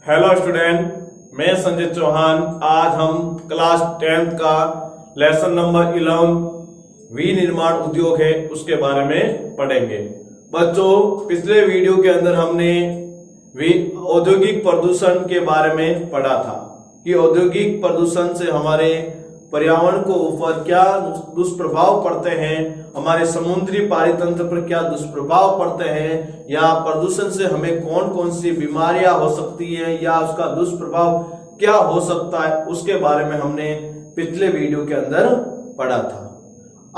Hello student, मैं संजय चौहान। आज हम क्लास 10th का लेसन नंबर 11 विनिर्माण उद्योग है उसके बारे में पढ़ेंगे। बच्चों, पिछले वीडियो के अंदर हमने औद्योगिक प्रदूषण के बारे में पढ़ा था कि औद्योगिक प्रदूषण से हमारे पर्यावरण को ऊपर क्या दुष्प्रभाव पड़ते हैं, हमारे समुद्री पारितंत्र पर क्या दुष्प्रभाव पड़ते हैं, या प्रदूषण से हमें कौन कौन सी बीमारियां हो सकती हैं या उसका दुष्प्रभाव क्या हो सकता है, उसके बारे में हमने पिछले वीडियो के अंदर पढ़ा था।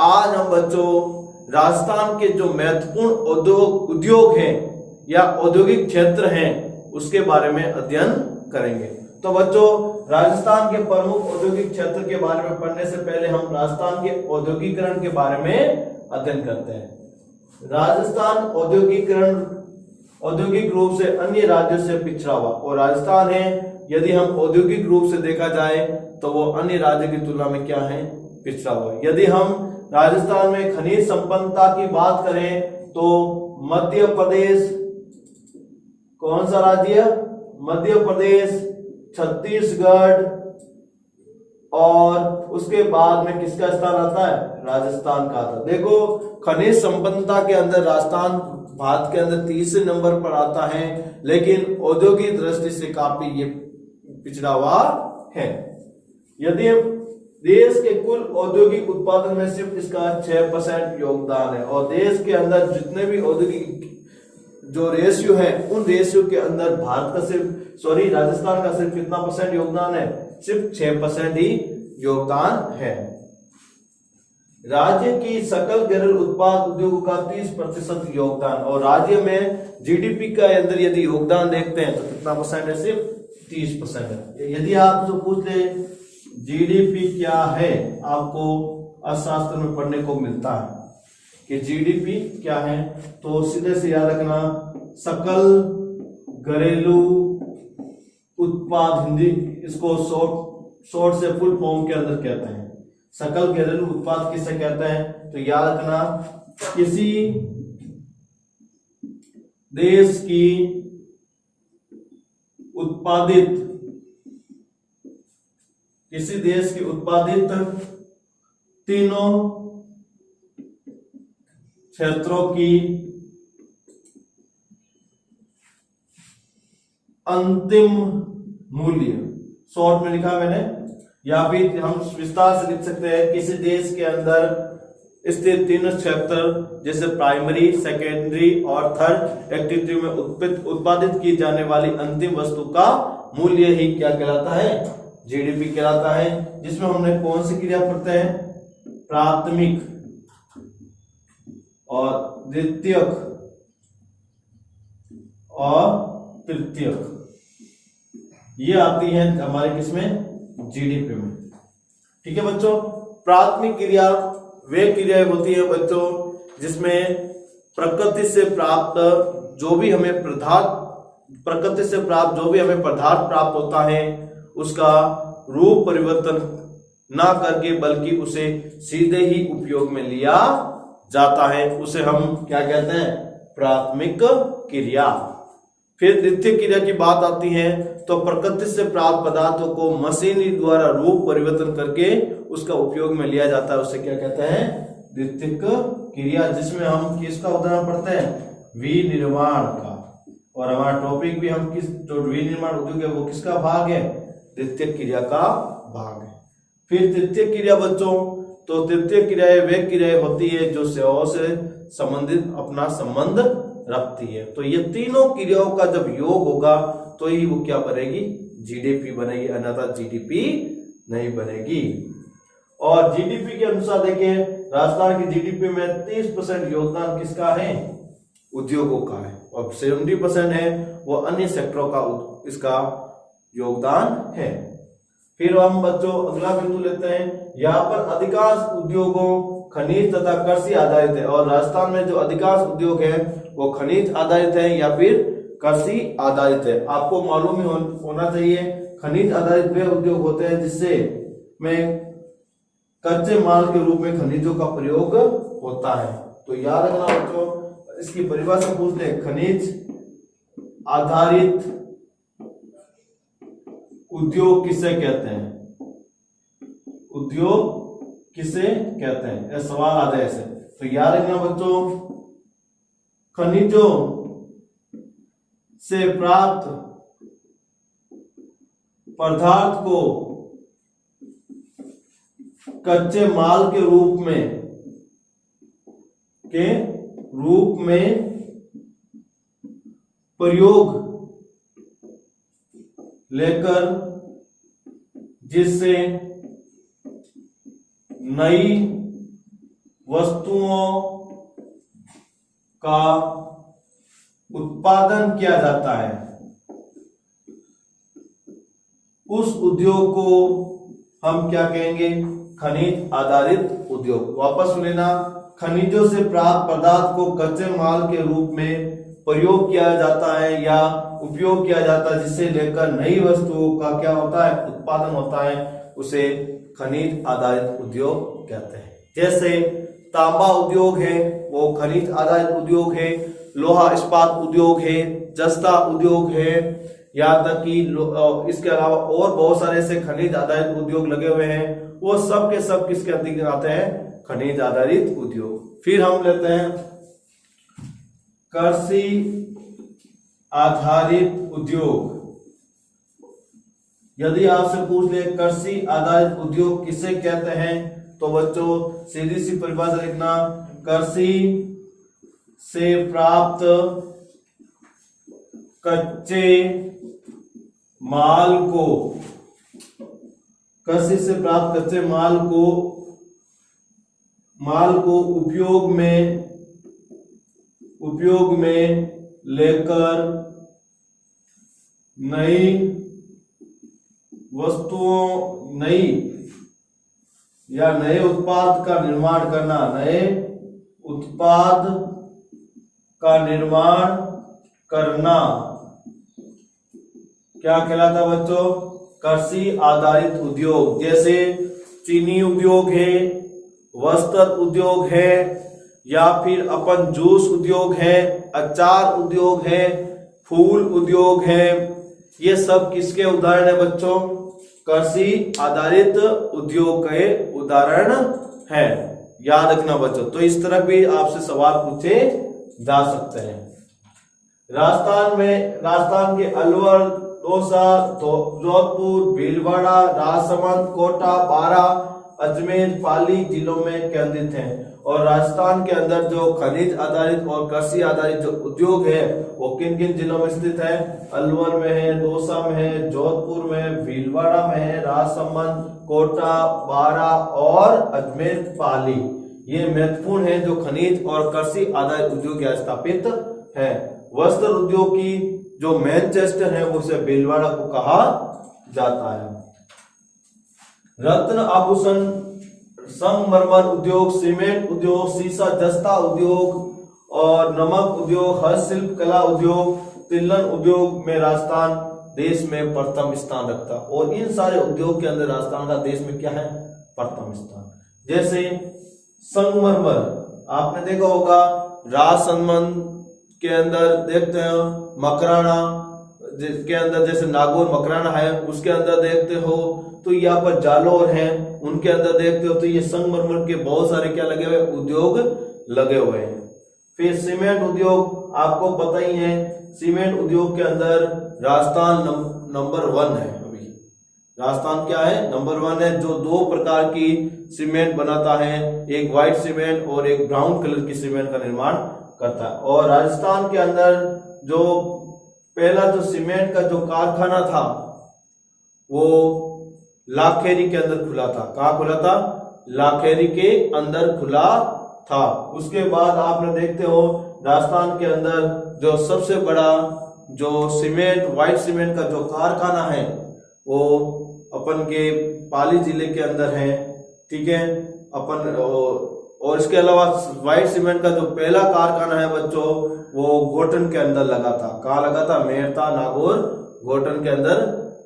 आज हम बच्चों राजस्थान के जो महत्वपूर्ण उद्योग हैं या औद्योगिक क्षेत्र हैं उसके बारे में अध्ययन करेंगे। तो बच्चों, राजस्थान के प्रमुख औद्योगिक क्षेत्र के बारे में पढ़ने से पहले हम राजस्थान के औद्योगिकरण के बारे में अध्ययन करते हैं। राजस्थान औद्योगिक रूप से अन्य राज्यों से पिछड़ा हुआ और राजस्थान है, यदि हम औद्योगिक रूप से देखा जाए तो वो अन्य राज्यों की तुलना में क्या है, पिछड़ा हुआ। यदि हम राजस्थान में खनिज संपन्नता की बात करें तो मध्य प्रदेश, कौन सा राज्य? मध्य प्रदेश, छत्तीसगढ़ और उसके बाद में किसका स्थान आता है? राजस्थान का आता है। देखो, खनिज संपन्नता के अंदर राजस्थान भारत के अंदर तीसरे नंबर पर आता है, लेकिन औद्योगिक दृष्टि से काफी ये पिछड़ा हुआ है। यदि देश के कुल औद्योगिक उत्पादन में सिर्फ इसका 6% योगदान है और देश के अंदर जितने भी औद्योगिक जो रेशियो है उन रेशियो के अंदर भारत का राजस्थान का सिर्फ कितना परसेंट योगदान है? सिर्फ 6% ही योगदान है। राज्य की सकल घरेलू उत्पाद उद्योग का 30% योगदान और राज्य में जीडीपी का अंदर यदि योगदान देखते हैं तो कितना परसेंट है? सिर्फ 30% है। यदि आप जो पूछ ले जीडीपी क्या है, आपको अर्थशास्त्र में पढ़ने को मिलता है कि जीडीपी क्या है, तो सीधे से याद रखना सकल घरेलू उत्पाद, हिंदी इसको शॉर्ट से फुल फॉर्म के अंदर कहते हैं। सकल घरेलू उत्पाद किसे कहते हैं? तो याद रखना किसी देश की उत्पादित तीनों क्षेत्रों की अंतिम मूल्य, शॉर्ट में लिखा मैंने, या फिर हम विस्तार से लिख सकते हैं किसी देश के अंदर स्थित तीनों क्षेत्र जैसे प्राइमरी, सेकेंडरी और थर्ड एक्टिविटी में उत्पादित की जाने वाली अंतिम वस्तु का मूल्य ही क्या कहलाता है? जीडीपी कहलाता है। जिसमें हमने कौन सी क्रिया पढ़ते हैं? प्राथमिक और द्वितीयक और तृतीयक, ये आती है हमारे किसमें? जीडीपी में। ठीक है बच्चों, प्राथमिक क्रिया वे क्रियाएं होती है बच्चों जिसमें प्रकृति से प्राप्त जो भी हमें पदार्थ प्राप्त होता है उसका रूप परिवर्तन ना करके बल्कि उसे सीधे ही उपयोग में लिया जाता है, उसे हम क्या कहते हैं? प्राथमिक क्रिया। फिर द्वितीय क्रिया की बात आती है तो प्रकृति से प्राप्त पदार्थों को मशीनरी द्वारा रूप परिवर्तन करके उसका उपयोग में लिया जाता है, उसे क्या कहते हैं? द्वितीयक क्रिया। जिसमें हम किसका उदाहरण पढ़ते हैं? विनिर्माण का। और हमारा टॉपिक भी हम जो विनिर्माण उद्योग है वो किसका भाग है? द्वितीयक क्रिया का भाग है। फिर तृतीय क्रिया बच्चों, तो तृतीय क्रियाएं वे क्रियाएं होती है जो सेवाओं से संबंधित अपना संबंध रखती है। तो ये तीनों क्रियाओं का जब योग होगा तो ही वो क्या बनेगी? जीडीपी बनेगी, अन्यथा जीडीपी नहीं बनेगी। और जीडीपी के अनुसार देखिए, राजस्थान की जीडीपी में 30% योगदान किसका है? उद्योगों का है और 70% है वो अन्य सेक्टरों का इसका योगदान है। फिर हम बच्चों अगला बिंदु लेते हैं। यहाँ पर अधिकांश उद्योगों खनिज तथा कृषि आधारित है और राजस्थान में जो अधिकांश उद्योग है वो खनिज आधारित है या फिर कृषि आधारित है। आपको मालूम ही होना चाहिए खनिज आधारित वे उद्योग होते हैं जिससे में कच्चे माल के रूप में खनिजों का प्रयोग होता है। तो याद रखना बच्चों, इसकी परिभाषा पूछते हैं, खनिज आधारित उद्योग किसे कहते हैं? उद्योग किसे कहते हैं? यह सवाल आ जाए ऐसे, तो याद रखना बच्चों, खनिजों से प्राप्त पदार्थ को कच्चे माल के रूप में प्रयोग लेकर जिससे नई वस्तुओं का उत्पादन किया जाता है, उस उद्योग को हम क्या कहेंगे? खनिज आधारित उद्योग। वापस लेना, खनिजों से प्राप्त पदार्थ को कच्चे माल के रूप में प्रयोग किया जाता है या उपयोग किया जाता है, जिससे लेकर नई वस्तुओं का क्या होता है? उत्पादन होता है, उसे खनिज आधारित उद्योग कहते हैं। जैसे तांबा उद्योग है, वो खनिज आधारित उद्योग है। लोहा इस्पात उद्योग है, जस्ता उद्योग है, यहाँ तक कि इसके अलावा और बहुत सारे ऐसे खनिज आधारित उद्योग लगे हुए हैं, वो सब के सब किसके अंतर्गत आते हैं? खनिज आधारित उद्योग। फिर हम लेते हैं कृषि आधारित उद्योग। यदि आपसे पूछ ले कृषि आधारित उद्योग किसे कहते हैं, तो बच्चों सीधी सी परिभाषा लिखना, कृषि से प्राप्त कच्चे माल को, कृषि से प्राप्त कच्चे माल को उपयोग में लेकर नई वस्तुओं, नए उत्पाद का निर्माण करना, नए उत्पाद का निर्माण करना क्या कहलाता बच्चों? कृषि आधारित उद्योग। जैसे चीनी उद्योग है, वस्त्र उद्योग है, या फिर अपन जूस उद्योग है, अचार उद्योग है, फूल उद्योग है, ये सब किसके उदाहरण है बच्चों? कृषि आधारित उद्योग के उदाहरण है। याद रखना बच्चों। तो इस तरह भी आपसे सवाल पूछे जा सकते हैं। राजस्थान के अलवर, दौसा, जोधपुर, भीलवाड़ा, राजसमंद, कोटा, बारा, अजमेर, पाली जिलों में केंद्रित हैं। और राजस्थान के अंदर जो खनिज आधारित और कृषि आधारित जो उद्योग है वो किन किन जिलों में स्थित है? अलवर में है, दौसा में है, जोधपुर में, भीलवाड़ा में है, राजसमंद, कोटा, बारा और अजमेर, पाली। ये महत्वपूर्ण है जो खनिज और कृषि आधारित उद्योग यहाँ स्थापित है। वस्त्र उद्योग की जो मैनचेस्टर है उसे भीलवाड़ा को कहा जाता है। रत्न आभूषण, संगमरमर उद्योग, सीमेंट उद्योग, शीशा जस्ता उद्योग और नमक उद्योग, हस्तशिल्प कला उद्योग, तिलहन उद्योग में राजस्थान देश में प्रथम स्थान रखता है। और इन सारे उद्योग के अंदर राजस्थान का देश में क्या है? प्रथम स्थान। जैसे संगमरमर आपने देखा होगा, राजसमंद के अंदर देखते हैं मकराना, जिसके अंदर जैसे नागौर मकराना है उसके अंदर देखते हो, तो यहाँ पर जालौर है उनके अंदर देखते हो, तो ये संगमरमर के बहुत सारे क्या लगे हुए? उद्योग लगे हुए हैं। फिर सीमेंट उद्योग आपको पता ही है, सीमेंट उद्योग के अंदर राजस्थान नंबर 1 है। अभी राजस्थान क्या है? नंबर 1 है, जो 2 प्रकार की सीमेंट बनाता है, एक व्हाइट सीमेंट और एक ब्राउन कलर की सीमेंट का निर्माण करता है। और राजस्थान के अंदर जो पहला जो सीमेंट का जो कारखाना था वो लाखेरी के अंदर खुला था। कहाँ खुला था? लाखेरी के अंदर खुला था। उसके बाद आपने देखते हो राजस्थान के अंदर जो सबसे बड़ा जो सीमेंट, व्हाइट सीमेंट का जो कारखाना है वो अपन के पाली जिले के अंदर है। ठीक है, अपन और इसके अलावा व्हाइट सीमेंट का जो पहला कारखाना है बच्चों वो गोटन के अंदर लगा था। कहाँ लगा था? मेरता, नागौर, गोटन के अंदर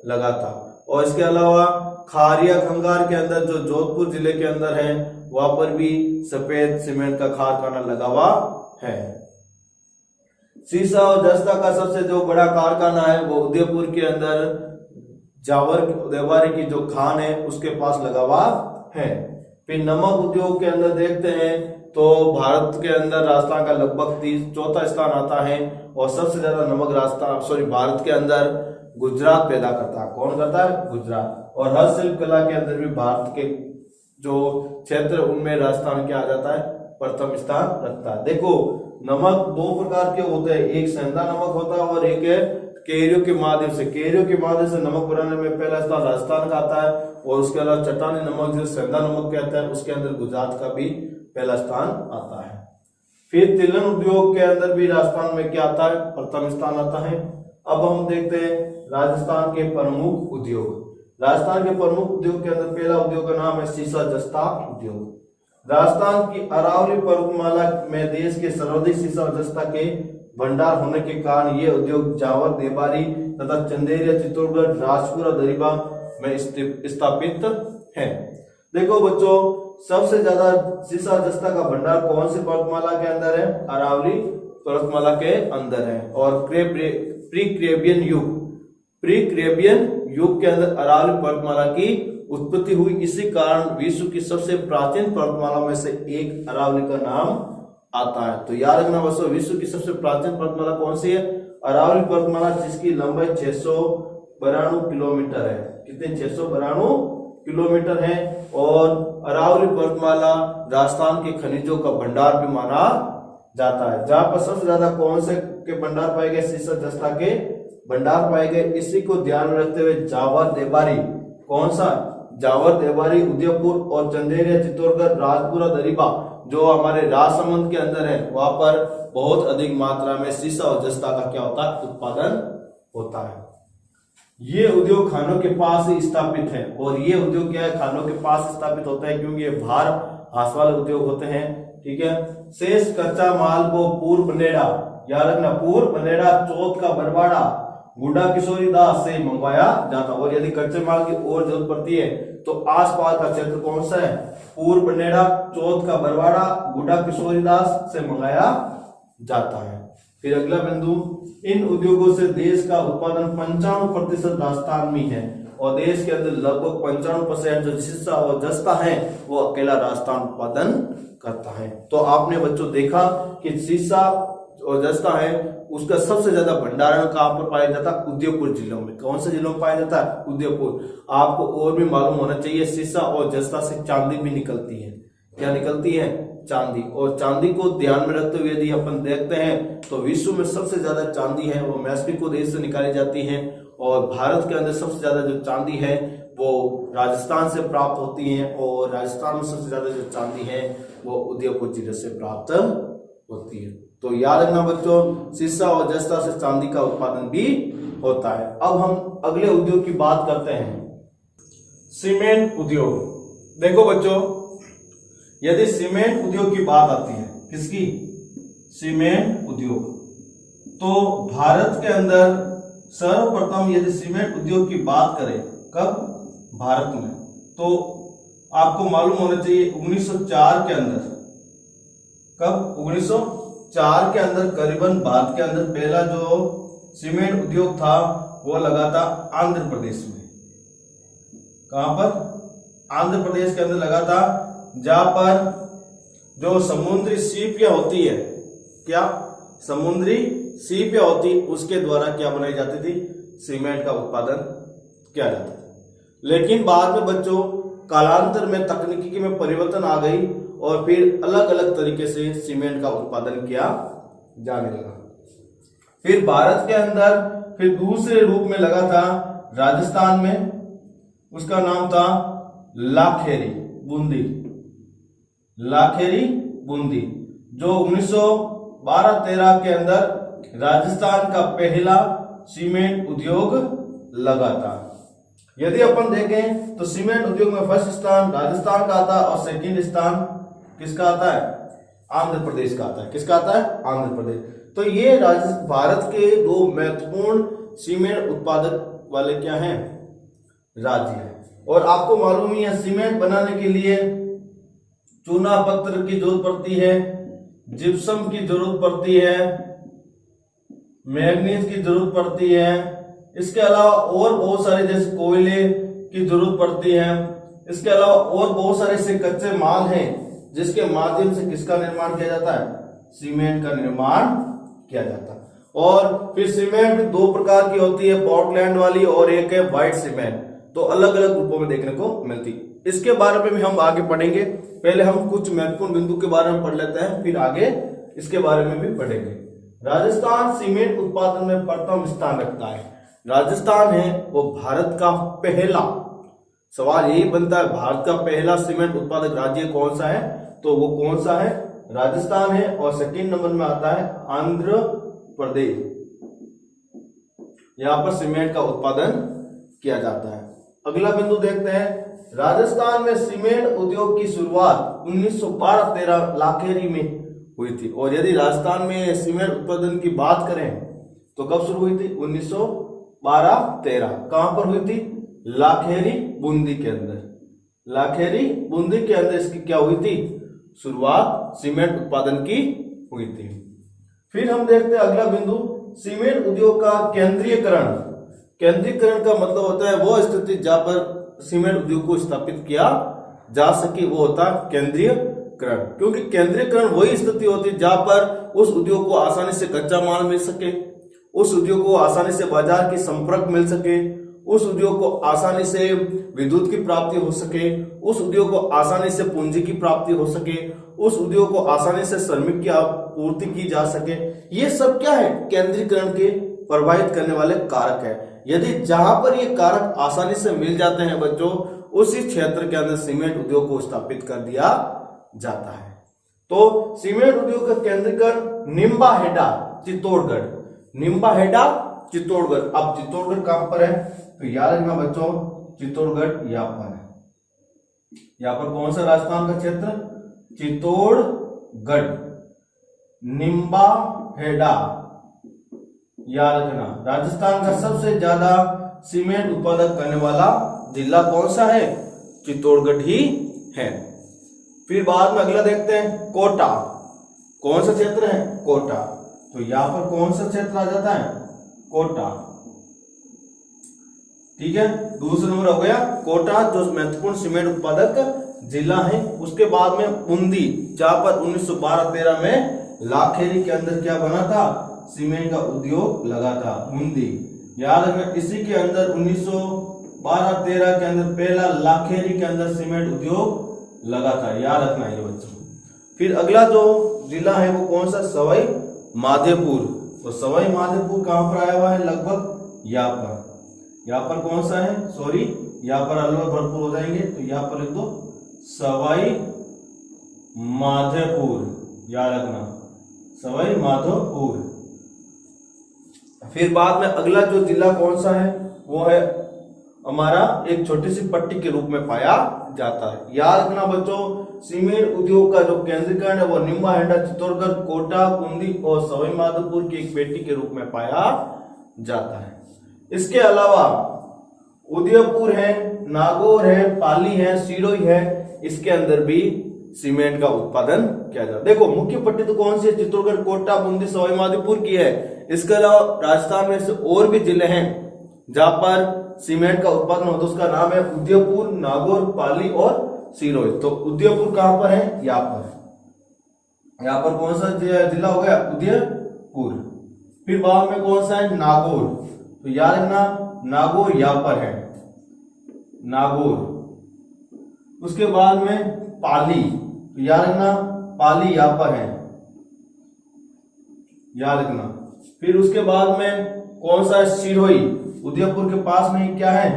लगा था। और इसके अलावा खारिया खंगार के अंदर जो जोधपुर जिले के अंदर है वहां पर भी सफेद सीमेंट का कारखाना लगा हुआ है। शीशा और जस्ता का सबसे जो बड़ा कारखाना है वो उदयपुर के अंदर जावर देवारी की जो खान है उसके पास लगा हुआ है। फिर नमक उद्योग के अंदर देखते हैं तो भारत के अंदर राजस्थान का लगभग 4था स्थान आता है और सबसे ज्यादा नमक भारत के अंदर गुजरात पैदा करता है। कौन करता है? गुजरात। और हस्तशिल्प कला के अंदर भी भारत के जो क्षेत्र उनमें राजस्थान क्या आ जाता है? प्रथम स्थान रखता है। देखो नमक 2 प्रकार के होते हैं, एक सेंधा नमक होता है और एक है केरियो के माध्यम से। केरियो के माध्यम से नमक बनाने में पहला स्थान राजस्थान का आता है और उसके अलावा चट्टानी नमक जो सेंधा नमक कहते हैं उसके अंदर गुजरात का भी पहला स्थान आता है। फिर तिलहन उद्योग के अंदर भी राजस्थान में क्या आता है? प्रथम स्थान आता है। अब हम देखते हैं राजस्थान के प्रमुख उद्योग। राजस्थान के प्रमुख उद्योग के अंदर पहला उद्योग का नाम है सीसा जस्ता उद्योग। राजस्थान की अरावली पर्वतमाला में देश के सर्वाधिक सीसा और जस्ता के भंडार होने के कारण ये उद्योग जावर देवारी तथा चंदेरिया चित्तौड़गढ़ राजपुरा दरिबा में स्थापित है। देखो बच्चों सबसे ज्यादा सीसा जस्ता का भंडार कौन सी पर्वतमाला के अंदर है? अरावली पर्वतमाला के अंदर है। और प्री कैम्ब्रियन युग के अंदर अरावली पर्वतमाला की उत्पत्ति हुई। इसी कारण विश्व की सबसे प्राचीन पर्वतमाला में से एक अरावली का नाम आता है। तो याद रखना बच्चों विश्व की सबसे प्राचीन पर्वतमाला कौन सी है? अरावली पर्वतमाला, जिसकी लंबाई 692 किलोमीटर है। कितने? 692 किलोमीटर है। और अरावली पर्वतमाला राजस्थान के खनिजों का भंडार भी माना जाता है। जहां पर सबसे ज्यादा कौन से के भंडार पाए गए? सीसा जस्ता के भंडार पाए गए। इसी को ध्यान में रखते हुए जावर देवारी, कौन सा? जावर देवारी उदयपुर और चंदेरिया चित्तौड़गढ़ राजपुरा दरिबा जो हमारे राजसमंद के अंदर है वहां पर बहुत अधिक मात्रा में सीसा और जस्ता का क्या होता है? उत्पादन होता है। ये उद्योग खानों के पास ही स्थापित है। और ये उद्योग क्या है? खानों के पास स्थापित होता है क्योंकि ये भार हास वाले उद्योग होते हैं। ठीक है। शेष कच्चा माल को पूर्व बनेड़ा, याद रखना पूर्व बनेड़ा, चौथ का बरवाड़ा, गुड्डा किशोरी दास से मंगवाया जाता। और यदि कच्चे माल की और जरूरत पड़ती है तो आसपास का क्षेत्र कौन सा है? पूर्व बनेड़ा, चौथ का बरवाड़ा, गुड्डा किशोरी दास से मंगाया जाता है। फिर अगला बिंदु, इन उद्योगों से देश का उत्पादन 95% राजस्थान में है और देश के अंदर लगभग 95% जो सीसा और जस्ता है वो अकेला राजस्थान उत्पादन करता है। तो आपने बच्चों देखा कि सीसा और जस्ता है उसका सबसे ज्यादा भंडारण कहां पर पाया जाता है? उदयपुर जिलों में। कौन से जिलों में पाया जाता है? उदयपुर। आपको और भी मालूम होना चाहिए सीसा और जस्ता से चांदी भी निकलती है। क्या निकलती है? चांदी। और चांदी को ध्यान में रखते हुए यदि अपन देखते हैं तो विश्व में सबसे ज्यादा चांदी है वो मैक्सिको देश से निकाली जाती है और भारत के अंदर सबसे ज्यादा जो चांदी है वो राजस्थान से प्राप्त होती है और राजस्थान में सबसे ज्यादा जो चांदी है वो उदयपुर जिले से प्राप्त होती है। तो याद रखना बच्चों सीसा और जस्ता से चांदी का उत्पादन भी होता है। अब हम अगले उद्योग की बात करते हैं, सीमेंट उद्योग। देखो बच्चों यदि सीमेंट उद्योग की बात आती है, किसकी? सीमेंट उद्योग। तो भारत के अंदर सर्वप्रथम यदि सीमेंट उद्योग की बात करें, कब? भारत में। तो आपको मालूम होना चाहिए 1904 के अंदर, कब? 1904 के अंदर करीबन भारत के अंदर पहला जो सीमेंट उद्योग था वो लगा था आंध्र प्रदेश में। कहां पर? आंध्र प्रदेश के अंदर लगा था, जहां पर जो समुद्री सीपियां होती है, क्या? समुद्री सीपियां होती उसके द्वारा क्या बनाई जाती थी? सीमेंट का उत्पादन किया जाता था। लेकिन बाद में बच्चों कालांतर में तकनीकी में परिवर्तन आ गई और फिर अलग अलग तरीके से सीमेंट का उत्पादन किया जाने लगा। फिर भारत के अंदर फिर दूसरे रूप में लगा था राजस्थान में, उसका नाम था लाखेरी बूंदी। लाखेरी बूंदी जो 1912-13 के अंदर राजस्थान का पहला सीमेंट उद्योग लगा था। यदि अपन देखें तो सीमेंट उद्योग में फर्स्ट स्थान राजस्थान का आता है और सेकंड स्थान किसका आता है? आंध्र प्रदेश का आता है। किसका आता है? आंध्र प्रदेश। तो ये भारत के दो महत्वपूर्ण सीमेंट उत्पादक वाले क्या हैं? राज्य हैं। और आपको मालूम ही है सीमेंट बनाने के लिए चूना पत्थर की जरूरत पड़ती है, जिप्सम की जरूरत पड़ती है, मैग्नीज की जरूरत पड़ती है, इसके अलावा और बहुत सारे जैसे कोयले की जरूरत पड़ती है। इसके अलावा और बहुत सारे ऐसे कच्चे माल हैं जिसके माध्यम से किसका निर्माण किया जाता है, सीमेंट का निर्माण किया जाता है। और फिर सीमेंट दो प्रकार की होती है, पोर्टलैंड वाली और एक है व्हाइट सीमेंट, तो अलग अलग रूपों में देखने को मिलती है। इसके बारे में भी हम आगे पढ़ेंगे। पहले हम कुछ महत्वपूर्ण बिंदु के बारे में पढ़ लेते हैं, फिर आगे इसके बारे में भी पढ़ेंगे। राजस्थान सीमेंट उत्पादन में प्रथम स्थान रखता है। राजस्थान है वो भारत का पहला, सवाल यही बनता है भारत का पहला सीमेंट उत्पादक राज्य कौन सा है, तो वो कौन सा है, राजस्थान है। और सेकंड नंबर में आता है आंध्र प्रदेश, यहां पर सीमेंट का उत्पादन किया जाता है। अगला बिंदु देखते हैं, राजस्थान में सीमेंट उद्योग की शुरुआत 1912-13 लाखेरी में हुई थी। और यदि राजस्थान में सीमेंट उत्पादन की बात करें तो कब शुरू हुई थी, 1912-13। कहां पर हुई थी, लाखेरी बूंदी के अंदर, लाखेरी बूंदी के अंदर इसकी क्या हुई थी, शुरुआत सीमेंट उत्पादन की हुई थी। फिर हम देखते हैं अगला बिंदु, सीमेंट उद्योग का केंद्रीयकरण। केंद्रीयकरण का मतलब होता है वो स्थिति जहां पर सीमेंट उद्योग को स्थापित किया जा सके, वो होता है केंद्रीयकरण। क्योंकि केंद्रीयकरण वही स्थिति होती है जहां पर उस उद्योग को आसानी से कच्चा माल मिल सके, उस उद्योग को आसानी से बाजार की संपर्क मिल सके, उस उद्योग को आसानी से विद्युत की प्राप्ति हो सके, उस उद्योग को आसानी से पूंजी की प्राप्ति हो सके, उस उद्योग को आसानी से श्रमिक की आपूर्ति की जा सके। ये सब क्या है, केंद्रीकरण के प्रभावित करने वाले कारक है। यदि जहां पर ये कारक आसानी से मिल जाते हैं बच्चों, उसी क्षेत्र के अंदर सीमेंट उद्योग को स्थापित कर दिया जाता है। तो सीमेंट उद्योग का केंद्रीकरण निम्बाहेड़ा चित्तौड़गढ़, निम्बाहेड़ा चित्तौड़गढ़। अब चित्तौड़गढ़ कहां पर है, तो याद रखना बच्चों, चित्तौड़गढ़ यहाँ पर है। यहाँ पर कौन सा राजस्थान का क्षेत्र, चित्तौड़गढ़, निम्बाहेड़ा, याद रखना। राजस्थान का सबसे ज्यादा सीमेंट उत्पादक करने वाला जिला कौन सा है, चित्तौड़गढ़ ही है। फिर बाद में अगला देखते हैं, कोटा। कौन सा क्षेत्र है, कोटा। तो यहां पर कौन सा क्षेत्र आ जाता है, कोटा, ठीक है। दूसरा नंबर हो गया कोटा, जो महत्वपूर्ण सीमेंट उत्पादक जिला है। उसके बाद में बूंदी, जहां पर 1912-13 में लाखेरी के अंदर क्या बना था, सीमेंट का उद्योग लगा था, बूंदी, याद रखना। इसी के अंदर 1912-13 के अंदर पहला लाखेरी के अंदर सीमेंट उद्योग लगा था, याद रखना ये बच्चों। फिर अगला जो जिला है वो कौन सा, सवाई माधोपुर। तो सवाई माधोपुर कहां पर आया हुआ है, लगभग यहाँ पर, यहाँ पर कौन सा है, सॉरी यहाँ पर अलग भरपूर हो जाएंगे, तो यहाँ पर लिख दो सवाई माधोपुर, याद रखना, सवाई माधोपुर। फिर बाद में अगला जो जिला कौन सा है, वो है हमारा एक छोटी सी पट्टी के रूप में पाया जाता है। याद रखना बच्चों, सीमेंट उद्योग का जो केंद्रीकरण है वो निम्बाहेड़ा, चित्तौड़गढ़, कोटा, बूंदी और सवाई माधोपुर की एक पेटी के रूप में पाया जाता है। इसके अलावा उदयपुर है, नागौर है, पाली है, सिरोही है, इसके अंदर भी सीमेंट का उत्पादन किया जाता है। देखो मुख्य पट्टी तो कौन सी है, चित्तौड़गढ़, कोटा, बूंदी, सवाई माधोपुर की है। इसके अलावा राजस्थान में से और भी जिले हैं जहां पर सीमेंट का उत्पादन होता है, उसका नाम है उदयपुर, नागौर, पाली और सिरोही। तो उदयपुर कहां पर है, यहाँ पर, यहाँ पर कौन सा जिला हो गया, उदयपुर। फिर बाद में कौन सा है, नागौर। तो याद रखना नागौर यहाँ पर है, नागौर। उसके बाद में पाली, तो याद रखना पाली यहाँ पर है, याद रखना। फिर उसके बाद में कौन सा है, सिरोही। उदयपुर के पास में क्या है,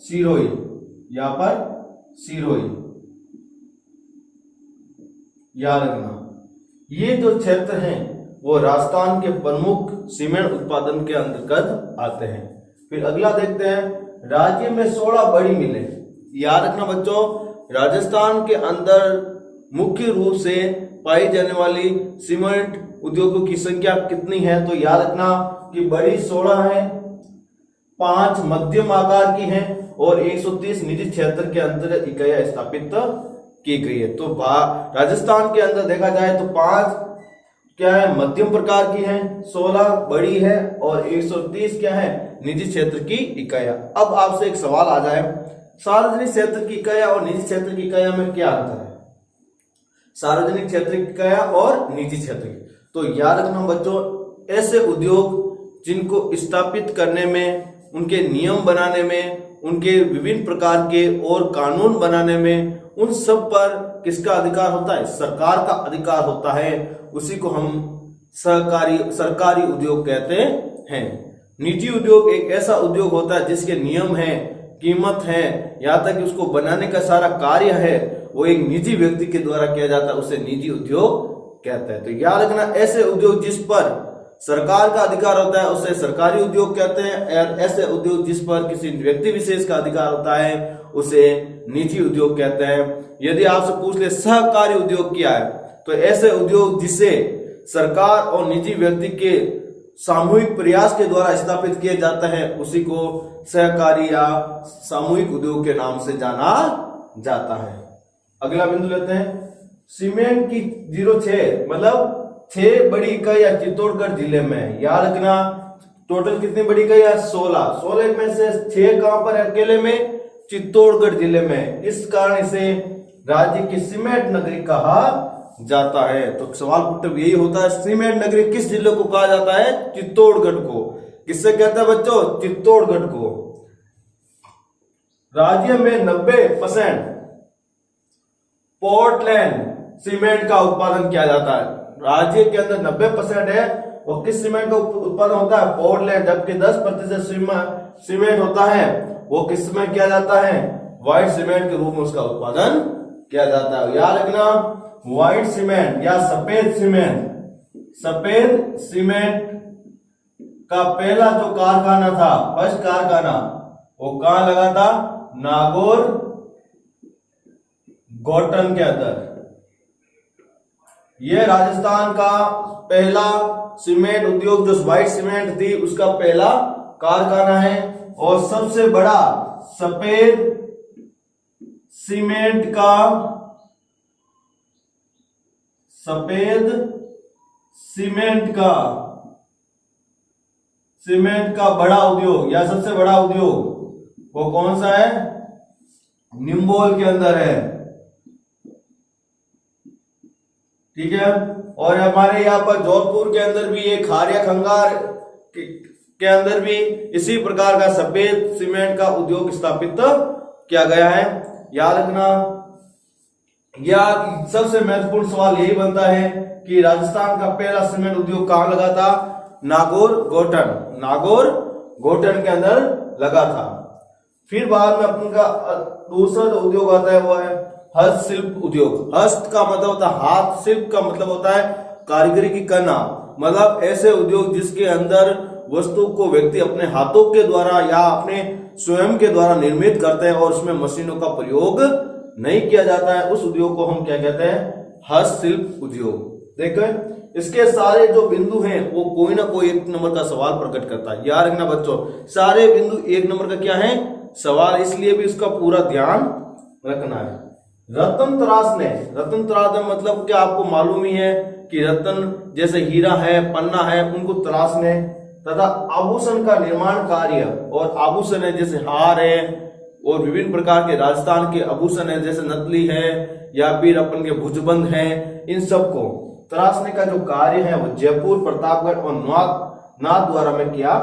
सिरोही, यहाँ पर सिरोही, याद रखना। ये जो क्षेत्र हैं वो राजस्थान के प्रमुख सीमेंट उत्पादन के अंतर्गत आते हैं। फिर अगला देखते हैं, राज्य में 16 बड़ी मिलें। याद रखना बच्चों, राजस्थान के अंदर मुख्य रूप से पाई जाने वाली सीमेंट उद्योगों की संख्या कितनी है, तो याद रखना कि बड़ी 16 है, 5 मध्यम आकार की हैं और 130 निजी क्षेत्र के अंतर्गत इकाइयां स्थापित की गई है। तो राजस्थान के अंदर देखा जाए तो 5 क्या है, मध्यम प्रकार की है, 16 बड़ी है और 130 क्या है, निजी क्षेत्र की इकाइयां। अब आपसे एक सवाल आ जाए, सार्वजनिक क्षेत्र की इकाइयां और निजी क्षेत्र की इकाइयां में क्या अंतर है? सार्वजनिक क्षेत्र की इकाइयां और निजी क्षेत्र की, तो याद रखना बच्चों, ऐसे उद्योग जिनको स्थापित करने में, उनके नियम बनाने में, उनके विभिन्न प्रकार के और कानून बनाने में, उन सब पर किसका अधिकार होता है? सरकार का अधिकार होता है। उसी को हम सरकारी उद्योग कहते हैं। निजी उद्योग एक ऐसा उद्योग होता है जिसके नियम है, कीमत है, यहाँ तक कि उसको बनाने का सारा कार्य है वो एक निजी व्यक्ति के द्वारा किया जाता है, उसे निजी उद्योग कहते हैं। तो याद रखना, ऐसे उद्योग जिस पर सरकार का अधिकार होता है उसे सरकारी उद्योग कहते हैं, और ऐसे उद्योग जिस पर किसी व्यक्ति विशेष का अधिकार होता है उसे निजी उद्योग कहते हैं। यदि आपसे पूछ ले सहकारी उद्योग क्या है, तो ऐसे उद्योग जिसे सरकार और निजी व्यक्ति के सामूहिक प्रयास के द्वारा स्थापित किया जाता है उसी को सहकारी या सामूहिक उद्योग के नाम से जाना जाता है। अगला बिंदु लेते हैं, सीमेंट की 06 मतलब 6 बड़ी इकाइयां चित्तौड़गढ़ जिले में। याद रखना, टोटल कितनी बड़ी इकाइयां? 16 में से 6 कहां पर है? अकेले में चित्तौड़गढ़ जिले में। इस कारण इसे राज्य की सीमेंट नगरी कहा जाता है। तो सवाल उत्तर यही होता है, सीमेंट नगरी किस जिले को कहा जाता है? चित्तौड़गढ़ को। किससे कहते हैं बच्चों? चित्तौड़गढ़ को। राज्य में 90% पोर्टलैंड सीमेंट का उत्पादन किया जाता है। राज्य के अंदर 90% है वो किस सीमेंट का उत्पादन होता है? पोर्टलैंड। जबकि 10% सीमेंट होता है वो किस में किया जाता है? व्हाइट सीमेंट के रूप में उसका उत्पादन किया जाता है। याद रखना, व्हाइट सीमेंट या सफेद सीमेंट का पहला जो कारखाना था, फर्स्ट कारखाना, वो कहां लगा था? नागौर गोटन के अंदर। यह राजस्थान का पहला सीमेंट उद्योग जो व्हाइट सीमेंट थी उसका पहला कारखाना है। और सबसे बड़ा सफेद सीमेंट का बड़ा उद्योग या सबसे बड़ा उद्योग वो कौन सा है? निम्बोल के अंदर है। ठीक है। और हमारे यहाँ पर जोधपुर के अंदर भी एक खारिया खंगार के अंदर भी इसी प्रकार का सफेद सीमेंट का उद्योग स्थापित किया गया है। याद रखना, यह सबसे महत्वपूर्ण सवाल यही बनता है कि राजस्थान का पहला सीमेंट उद्योग कहां लगा था? नागौर गोटन के अंदर लगा था। फिर बाद में अपन का दूसरा जो उद्योग आता है वो है हस्तशिल्प उद्योग। हस्त का मतलब होता है हाथ, शिल्प का मतलब होता है कारीगरी की करना। मतलब ऐसे उद्योग जिसके अंदर वस्तु को व्यक्ति अपने हाथों के द्वारा या अपने स्वयं के द्वारा निर्मित करते हैं और उसमें मशीनों का प्रयोग नहीं किया जाता है, उस उद्योग को हम क्या कहते हैं? हस्तशिल्प उद्योग। देखो, इसके सारे जो बिंदु हैं वो कोई ना कोई 1 नंबर का सवाल प्रकट करता है। याद रखना बच्चों, सारे बिंदु 1 नंबर का क्या है? सवाल। इसलिए भी उसका पूरा ध्यान रखना है। रत्न तराशने मतलब क्या आपको मालूम ही है कि रत्न जैसे हीरा है, पन्ना है, उनको तराशने। तथा आभूषण का निर्माण कार्य, और आभूषण है जैसे हार है और विभिन्न प्रकार के राजस्थान के आभूषण है जैसे नथली है या फिर अपन के भुजबंद है, इन सब को तराशने का जो कार्य है वो जयपुर, प्रतापगढ़ और नाथ द्वारा में किया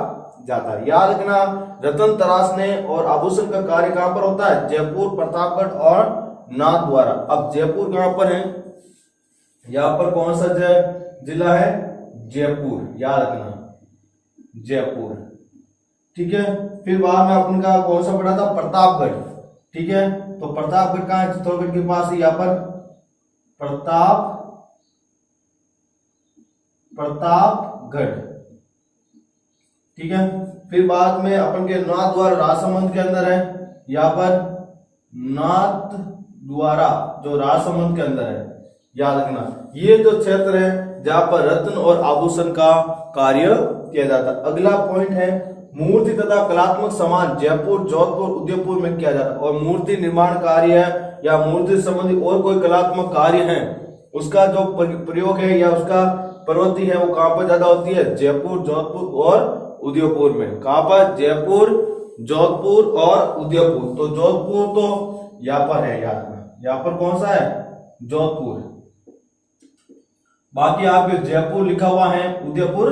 जाता है। याद रखना, रत्न तराशने और आभूषण का कार्य कहां पर होता है? जयपुर, प्रतापगढ़ और नाथ द्वारा। अब जयपुर कहां पर है? यहां पर कौन सा जिला है? जयपुर। याद रखना, जयपुर। ठीक है। फिर बाद में अपन का कौन सा पड़ा था? प्रतापगढ़। ठीक है। तो प्रतापगढ़ कहां है? चित्तौड़गढ़ के पास ही। यहां पर प्रतापगढ़। ठीक है। फिर बाद में अपन के नाथ द्वारा राजसमंद के अंदर है। यहां पर नाथ द्वारा जो राजसमंद के अंदर है। याद रखना, ये जो क्षेत्र है जहां पर रत्न और आभूषण का कार्य किया जाता है। अगला पॉइंट है मूर्ति तथा कलात्मक सामान जयपुर, जोधपुर, उदयपुर में किया जाता है। और मूर्ति निर्माण कार्य है या मूर्ति संबंधी और कोई कलात्मक कार्य है, उसका जो प्रयोग है या उसका प्रवृत्ति है वो कहाँ पर ज्यादा होती है? जयपुर, जोधपुर और उदयपुर में। कहाँ पर? जयपुर, जोधपुर और उदयपुर। तो जोधपुर तो यहाँ पर है, याद में यहाँ पर कौन सा है? जोधपुर। बाकी आपके जयपुर लिखा हुआ है, उदयपुर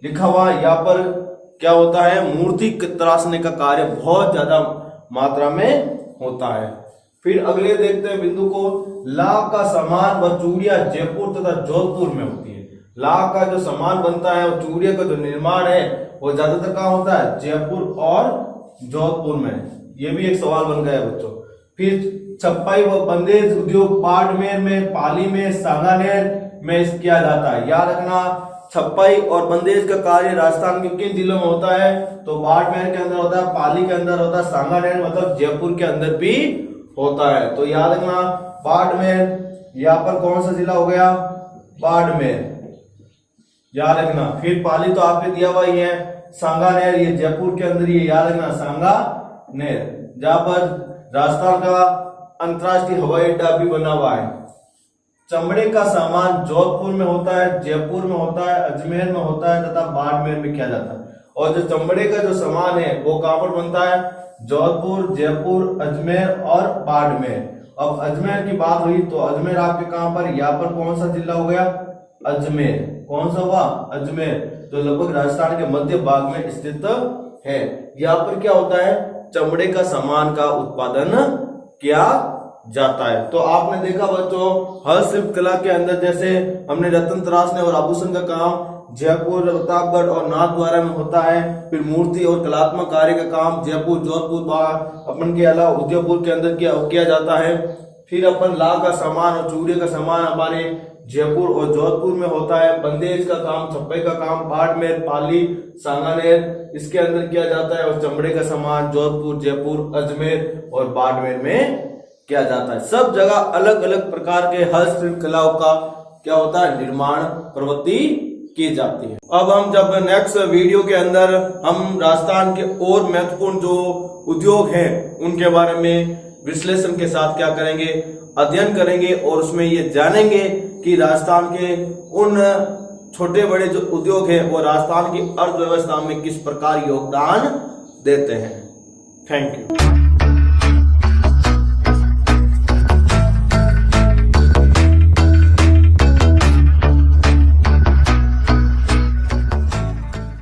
लिखा हुआ है। यहाँ पर क्या होता है? मूर्ति तराशने का कार्य बहुत ज्यादा मात्रा में होता है। फिर अगले देखते हैं बिंदु को, लाख का सामान व चूड़ियां जयपुर तथा जोधपुर में होती है। लाख का जो सामान बनता है और चूड़िया का जो निर्माण है वो ज्यादातर कहाँ होता है? जयपुर और जोधपुर में। ये भी एक सवाल बन गया है बच्चों। फिर छपाई व बंदेज उद्योग बाड़मेर में, पाली में, सांगानेर में किया जाता है। याद रखना, छपाई और बंदेज का कार्य राजस्थान के किन जिलों में होता है? तो बाड़मेर के अंदर होता है, पाली के अंदर होता है, सांगानेर मतलब जयपुर के अंदर भी होता है। तो याद रखना, बाड़मेर, यहाँ पर कौन सा जिला हो गया? बाड़मेर, याद रखना। फिर पाली तो आपने दिया हुआ ही है, सांगानेर ये जयपुर के अंदर, ये याद रखना सांगानेर, जहां पर राजस्थान का अंतरराष्ट्रीय हवाई अड्डा भी बना हुआ है। चमड़े का सामान जोधपुर में होता है, जयपुर में होता है, अजमेर में होता है तथा बाड़मेर में किया जाता है। और जो चमड़े का जो सामान है वो कहां पर बनता है? जोधपुर, जयपुर, अजमेर और बाड़मेर। अब अजमेर की बात हुई तो अजमेर आपके कहां पर? यहाँ पर कौन सा जिला हो गया? अजमेर। कौन सा हुआ? अजमेर, जो लगभग राजस्थान के मध्य भाग में स्थित है। यहाँ पर क्या होता है? चमड़े का सामान का उत्पादन किया जाता है। तो आपने देखा बच्चों, हस्तशिल्प कला के अंदर जैसे हमने रत्न तराशने और आभूषण का काम जयपुर, प्रतापगढ़ और नाथद्वारा में होता है। फिर मूर्ति और कलात्मक कार्य का काम जयपुर, जोधपुर, अपन के अलावा उदयपुर के अंदर किया जाता है। फिर अपन लाख का सामान और चूड़िया का सामान हमारे जयपुर और जोधपुर में होता है। बंदेज का काम, छप्पे का काम बाड़मेर, पाली, सांगानेर इसके अंदर किया जाता है। और चमड़े का सामान जोधपुर, जयपुर, अजमेर और बाड़मेर में किया जाता है। सब जगह अलग अलग प्रकार के हस्तशिल्प कलाओं का क्या होता है? निर्माण प्रवृत्ति की जाती है। अब हम जब नेक्स्ट वीडियो के अंदर हम राजस्थान के और महत्वपूर्ण जो उद्योग हैं उनके बारे में विश्लेषण के साथ क्या करेंगे? अध्ययन करेंगे और उसमें ये जानेंगे कि राजस्थान के उन छोटे बड़े जो उद्योग हैं वो राजस्थान की अर्थव्यवस्था में किस प्रकार योगदान देते हैं। Thank you.